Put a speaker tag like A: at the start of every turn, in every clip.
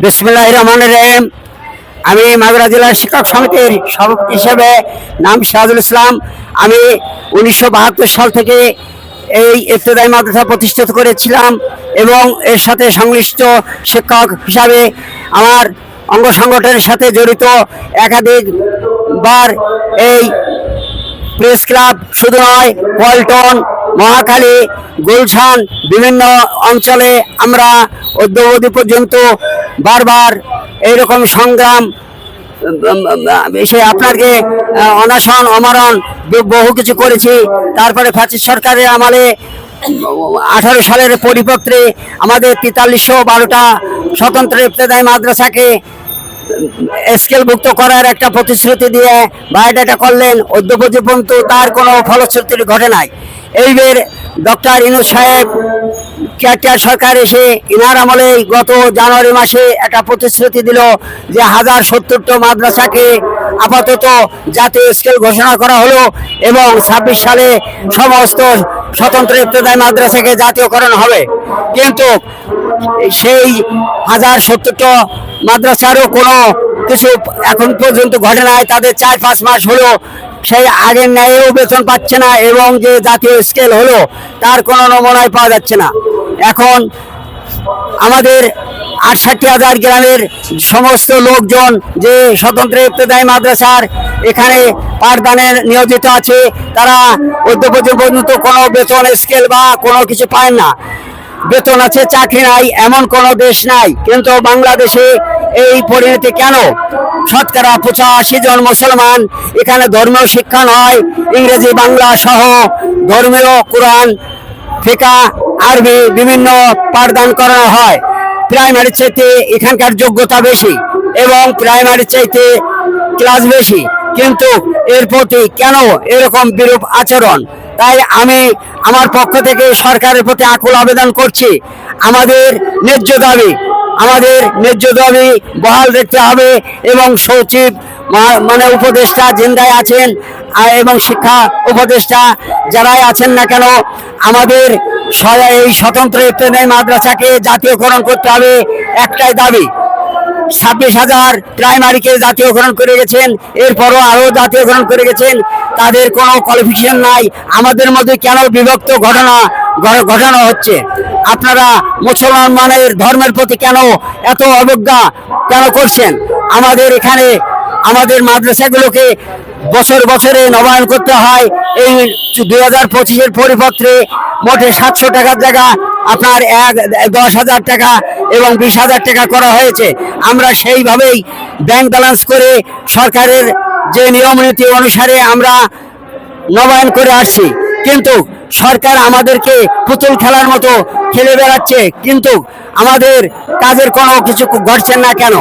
A: বিসমিল্লাহির রহমানির রহিম। আমি মাগুরা জেলা শিক্ষক সমিতির সভাপতি হিসেবে নাম সিরাজুল ইসলাম। আমি 1972 সাল থেকে এই ইবতেদায়ী মাদ্রাসা প্রতিষ্ঠিত করেছিলাম এবং এর সাথে সংশ্লিষ্ট শিক্ষক হিসাবে আমার অঙ্গ সংগঠনের সাথে জড়িত একাধিকবার এই প্রেস ক্লাব শুধু নয়, পল্টন, মহাখালী, গুলশান বিভিন্ন অঞ্চলে আমরা অদ্যাবধি পর্যন্ত বারবার এইরকম সংগ্রাম সে আপনাকে অনশন অমরণ বহু কিছু করেছি। তারপরে ফ্যাসিস্ট সরকারের আমলে 18 সালের পরিপত্রে আমাদের 4312টা স্বতন্ত্র ইবতেদায়ী মাদ্রাসাকে স্কেলভুক্ত করার একটা প্রতিশ্রুতি দিয়ে বায়োডাটা করলেন। অদ্যাবধি পর্যন্ত তার কোনো ফলশ্রুতি ঘটে নাই। এইবার ডক্টর ইউনূস সাহেব কেয়ারটেকার সরকার এসে ইনার আমলে গত জানুয়ারি মাসে একটা প্রতিশ্রুতি দিল যে 1070টা মাদ্রাসাকে আপাতত জাতীয় স্কেল ঘোষণা করা হলো এবং 26 সালে সমস্ত স্বতন্ত্র ইবতেদায়ী মাদ্রাসাকে জাতীয়করণ হবে। কিন্তু সেই 1070টা মাদ্রাসারও কোনো কিছু এখন পর্যন্ত ঘটে নাই। তাদের 4-5 মাস হলো সেই আগের ন্যায়ও বেতন পাচ্ছে না এবং যে জাতীয় স্কেল হলো তার কোনো নমুনাই পাওয়া যাচ্ছে না। এখন আমাদের 68,000 গ্রামের সমস্ত লোকজন যে স্বতন্ত্র ইবতেদায়ী মাদ্রাসার এখানে পাঠদানে নিয়োজিত আছে, তারা অদ্যাবধি পর্যন্ত কোনো বেতন স্কেল বা কোনো কিছু পায় না। বেতন আছে, চাকরি নাই, এমন কোনো দেশ নাই। কিন্তু বাংলাদেশে এই পরিণতি কেন? শতকরা 85 জন মুসলমান, এখানে ধর্মীয় শিক্ষা নয়, ইংরেজি বাংলা সহ ধর্মীয় কোরআন, ফিকা, আরবি বিভিন্ন পাঠদান করানো হয়। প্রাইমারির চাইতে এখানকার যোগ্যতা বেশি এবং প্রাইমারির চাইতে ক্লাস বেশি, কিন্তু এর প্রতি কেন এরকম বিরূপ আচরণ? তাই আমি আমার পক্ষ থেকে সরকারের প্রতি আকুল আবেদন করছি। আমাদের ন্যায্য দাবি বহাল রাখতে হবে এবং সচিব মানে উপদেষ্টা জিন্দায় আছেন এবং শিক্ষা উপদেষ্টা যারাই আছেন না কেন, আমাদের এই স্বতন্ত্র ইবতেদায়ী মাদ্রাসাকে জাতীয়করণ করতে হবে। একটাই দাবি, 26,000 প্রাইমারিকে জাতীয়করণ করে গেছেন, এরপরও আরও জাতীয়করণ করে গেছেন, তাদের কোনো কোয়ালিফিকেশন নাই। আমাদের মধ্যে কেন বিভক্ত ঘটানো হচ্ছে? আপনারা মুসলমানের ধর্মের প্রতি কেন এত অবজ্ঞা কেন করছেন? আমাদের এখানে আমাদের মাদ্রাসাগুলোকে বছরে নবায়ন করতে হয়। এই 2025-এর পরিপত্রে মোটে 700 টাকার জায়গা আপনার 10,000 টাকা এবং 20,000 টাকা করা হয়েছে। আমরা সেইভাবেই ব্যাংক ব্যালেন্স করে সরকারের যে নিয়ম নীতি অনুসারে আমরা নবায়ন করে আসছি, কিন্তু সরকার আমাদেরকে পুতুল খেলার মতো খেলে বেড়াচ্ছে, কিন্তু আমাদের কাজের কোনো কিছু ঘটছে না কেন?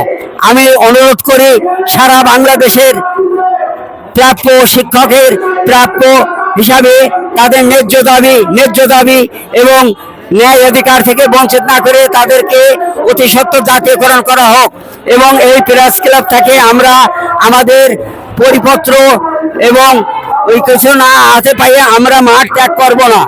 A: আমি অনুরোধ করি সারা বাংলাদেশের প্রাপ্য শিক্ষকের প্রাপ্য হিসাবে তাদের ন্যায্য দাবি এবং ন্যায় অধিকার থেকে বঞ্চিত না করে তাদেরকে অতি সত্বর জাতীয়করণ করা হোক। এবং এই প্রেস ক্লাব থেকে আমরা আমাদের পরিপত্র এবং ওই কিছু না হাতে পাইয়ে আমরা মাঠ ত্যাগ করব না।